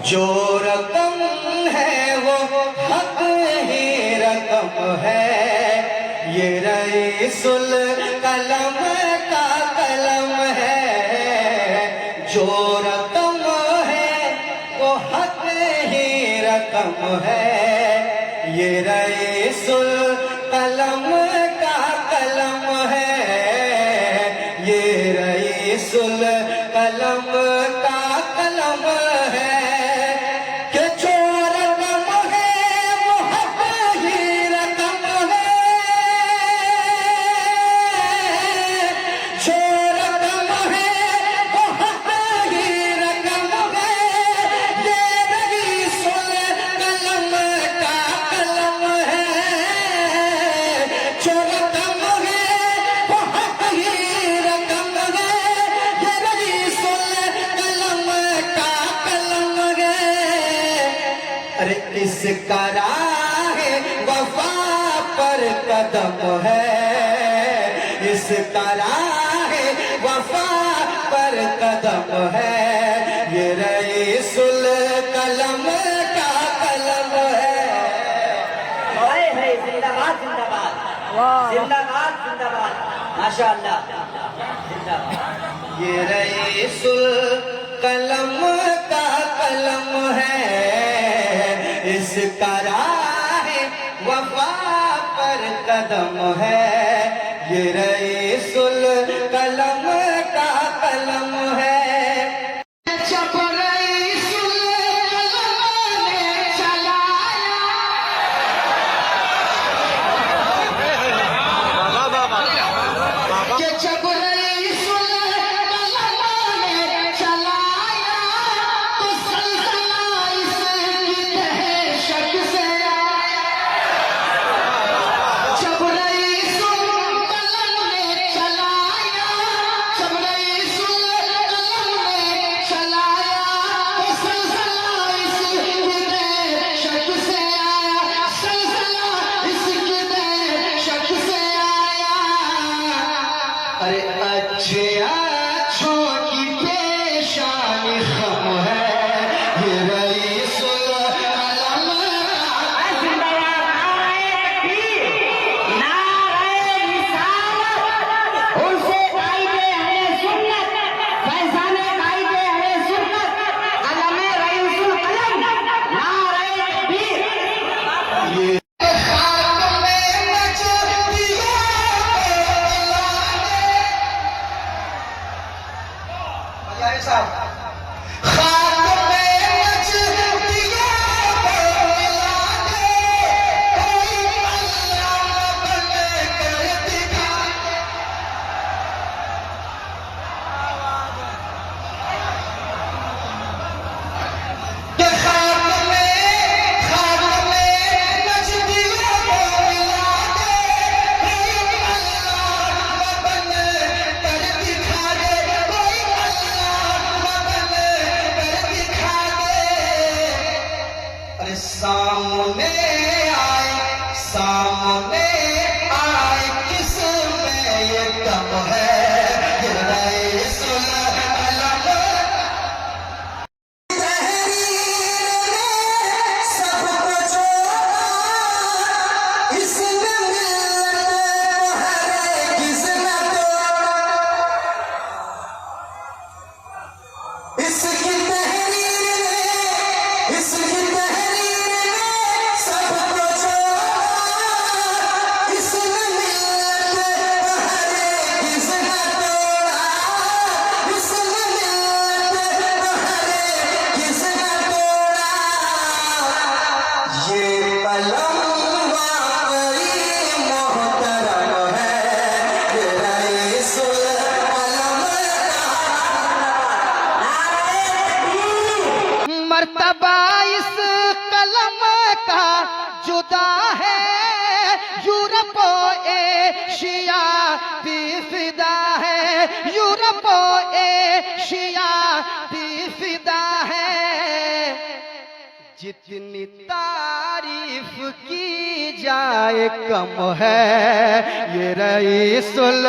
जो रकम है वो हक ही रकम है, ये रईसुल कलम का कलम है। जो रकम है वो हक ही रकम है, ये रईसुल कलम का कलम है, ये रईसुल कलम का कलम है। कि जो रकम है वो हक ही रकम है, जो रकम है वो हक ही रकम है, ये रईसुल कलम का कलम है। जो रकम है वो हक ही रकम है, ये रईसुल कलम का कलम है। अरे इसका राह वफा पर कदम है, इसका राह वफा पर कदम है, ये रईसुल कलम का कलम है। है जिंदाबाद जिंदाबाद जिंदाबाद जिंदाबाद माशाअल्लाह जिंदाबाद। ये रईसुल कलम का कलम है, इसका राह वफा पर कदम है, ये रईसुल कलम का कलम है। जब रईसुल कलम ने चलाया, कि जब रईसुल कलम ने चलाया, तो सल्तनत इसकी दहशत से आया। जब रईसुल कलम ने चलाया, जब रईसुल कलम ने चलाया, तो सल्तनत इसकी दहशत से आया, सल्तनत इसकी दहशत से आया। अरे अच्छे अच्छों की पेशानी खम है, ये रईसुल कलम का जिंदाबाद नारे तकबीर नारे रिसालत उनसे कायदे अहले सुन्नत फैजाने कायदे अहले सुन्नत कलम रईसुल कलम नारे तकबीर। ये खाक में मच दिया बजाए साहब, खाक में मच दिया बोला दे, कोई अल्लाह बन कर दिखा। कि खाक में मच दिया बोला दे, कोई अल्लाह बन कर दिखा दे, कोई अल्लाह बन कर दिखा दे। अरे सामने आए किसमें ये दम है, ये रईसुल कलम तहरीर ने सबको जोड़ा, इसने मिलत को हरगिज़ न तोड़ा। इसकी तहरीर ने सबको जोड़ा, इसने मिलत को हरगिज़ न तोड़ा, इसने मिलत को हरगिज़ न तोड़ा। ये कलम वाकई मोहतरम है, ये रईसुल कलम मर्तबा इस कलम का जुदा है, यूरोप एशिया भी फिदा है, यूरोप एशिया भी फिदा है। जितनी तारीफ की जाए कम है, ये रईसुल